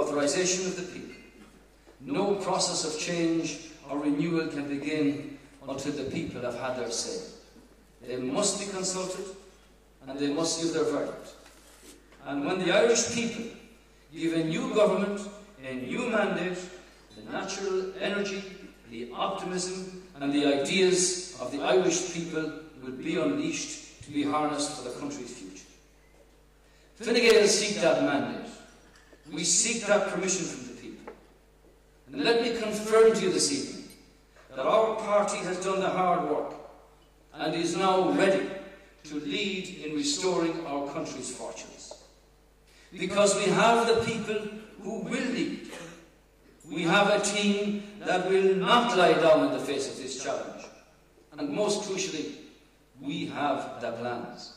authorization of the people. No process of change or renewal can begin until the people have had their say. They must be consulted and they must give their verdict. And when the Irish people give a new government, a new mandate, the natural energy, the optimism and the ideas of the Irish people will be unleashed to be harnessed for the country's future. Fine Gael seek that mandate. We seek that permission from the people. And let me confirm to you this evening that our party has done the hard work and is now ready to lead in restoring our country's fortunes. Because we have the people who will lead. We have a team that will not lie down in the face of this challenge. And most crucially, we have the plans.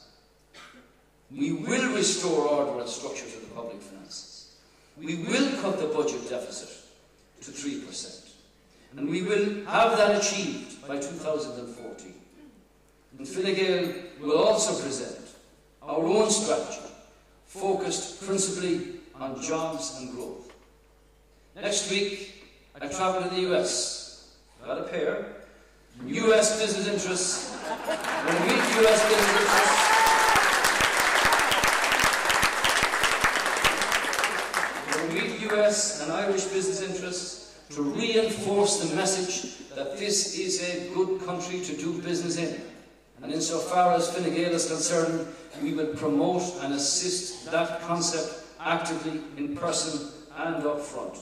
We will restore order and structure to the public finances. We will cut the budget deficit to 3%. And we will have that achieved by 2014. And Fine Gael will also present our own strategy, focused principally on jobs and growth. Next week, I travel to the US. I've got a pair. US business interests. We'll meet US business interests. We'll meet US and Irish business interests to reinforce the message that this is a good country to do business in. And insofar as Fine Gael is concerned, we will promote and assist that concept actively in person and up front.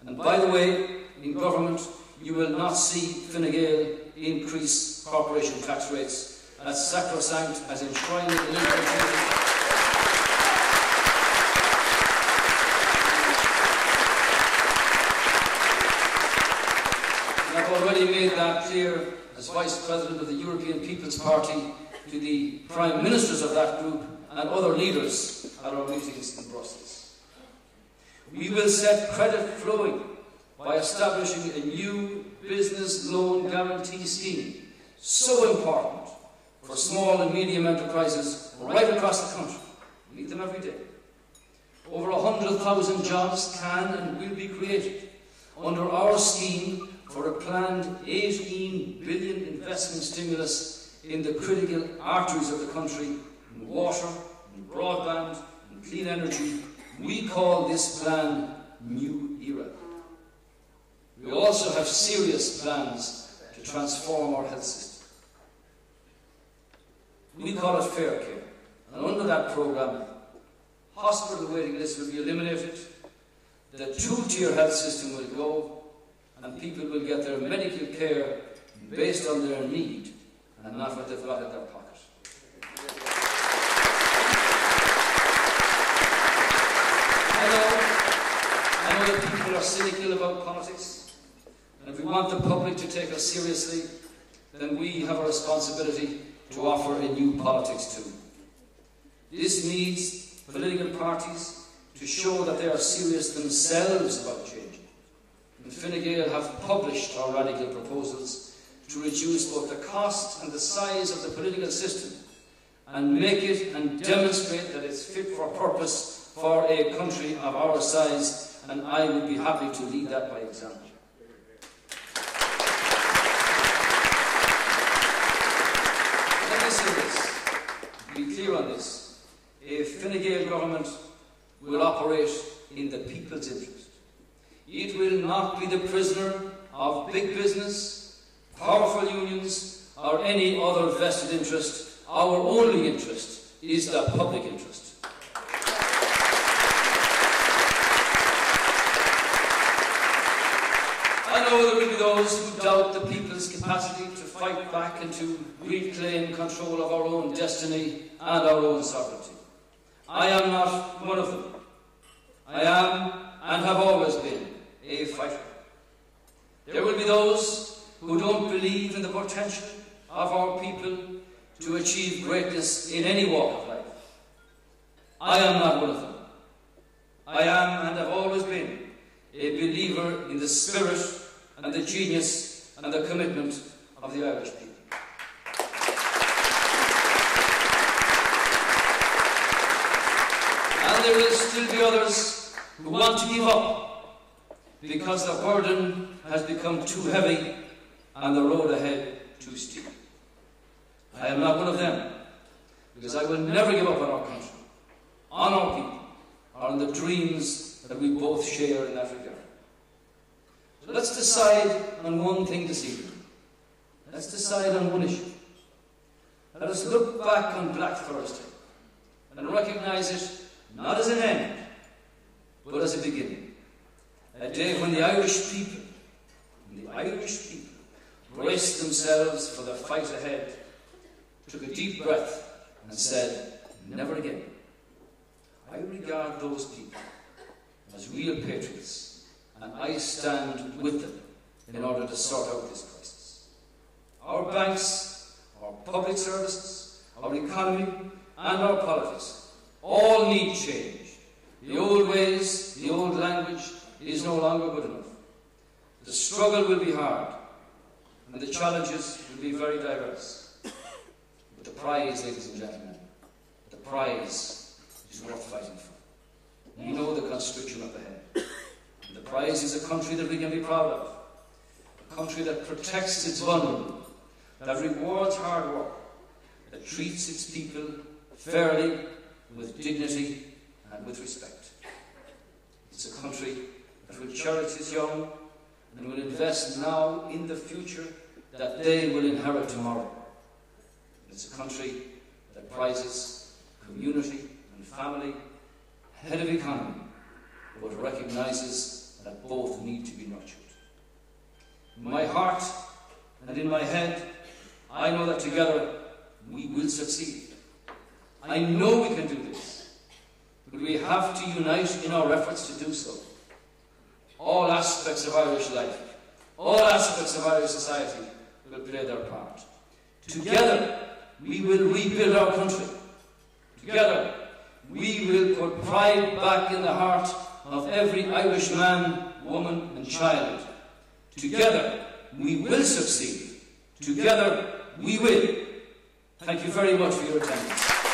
And by the way, in government, you will not see Fine Gael increase corporation tax rates as sacrosanct as enshrined in the Liberated. I've already made that clear as Vice President of the European People's Party to the Prime Ministers of that group and other leaders at our meetings in Brussels. We will set credit flowing by establishing a new business loan guarantee scheme, so important for small and medium enterprises right across the country. We meet them every day. Over 100,000 jobs can and will be created under our scheme for a planned 18 billion investment stimulus in the critical arteries of the country, in water, in broadband, in clean energy. We call this plan New Era. We also have serious plans to transform our health system. We call it Fair Care. And under that programme, hospital waiting lists will be eliminated, the two-tier health system will go, and people will get their medical care based on their need and not what they've got in their pocket. I know that people are cynical about politics, and if we want the public to take us seriously, then we have a responsibility to offer a new politics too. This needs political parties to show that they are serious themselves about change. And Fine Gael have published our radical proposals to reduce both the cost and the size of the political system and make it and demonstrate that it's fit for purpose for a country of our size, and I would be happy to lead that by example. Let me say this, be clear on this. A Fine Gael government will operate in the people's interest. It will not be the prisoner of big business, powerful unions, or any other vested interest. Our only interest is the public interest. I know there will be those who doubt the people's capacity to fight back and to reclaim control of our own destiny and our own sovereignty. I am not one of them. I am, and have always been, a fighter. There will be those who don't believe in the potential of our people to achieve greatness in any walk of life. I am not one of them. I am, and have always been, a believer in the spirit and the genius and the commitment of the Irish people. And there will still be others who want to give up because the burden has become too heavy and the road ahead too steep. I am not one of them, because I will never give up on our country, on our people, or on the dreams that we both share in that regard. So let's decide on one thing this evening. Let's decide on one issue. Let us look back on Black Thursday and recognise it not as an end, but as a beginning. A day when the Irish people braced themselves for the fight ahead, took a deep breath and said, never again. I regard those people as real patriots, and I stand with them in order to sort out this crisis. Our banks, our public services, our economy, and our politics all need change. The old ways, the old language is no longer good enough. The struggle will be hard, and the challenges will be very diverse. But the prize, ladies and gentlemen, the prize is worth fighting for. We know the constriction up ahead. And the prize is a country that we can be proud of. A country that protects its vulnerable, that rewards hard work, that treats its people fairly, with dignity and with respect. It's a country that will cherish its young and will invest now in the future that they will inherit tomorrow. It's a country that prizes community and family ahead of economy, but recognises that both need to be nurtured. In my heart and in my head, I know that together we will succeed. I know we can do this, but we have to unite in our efforts to do so. All aspects of Irish life, all aspects of Irish society will play their part. Together, we will rebuild our country. Together, we will put pride back in the heart of every Irish man, woman and child. Together, we will succeed. Together, we will. Thank you very much for your attendance.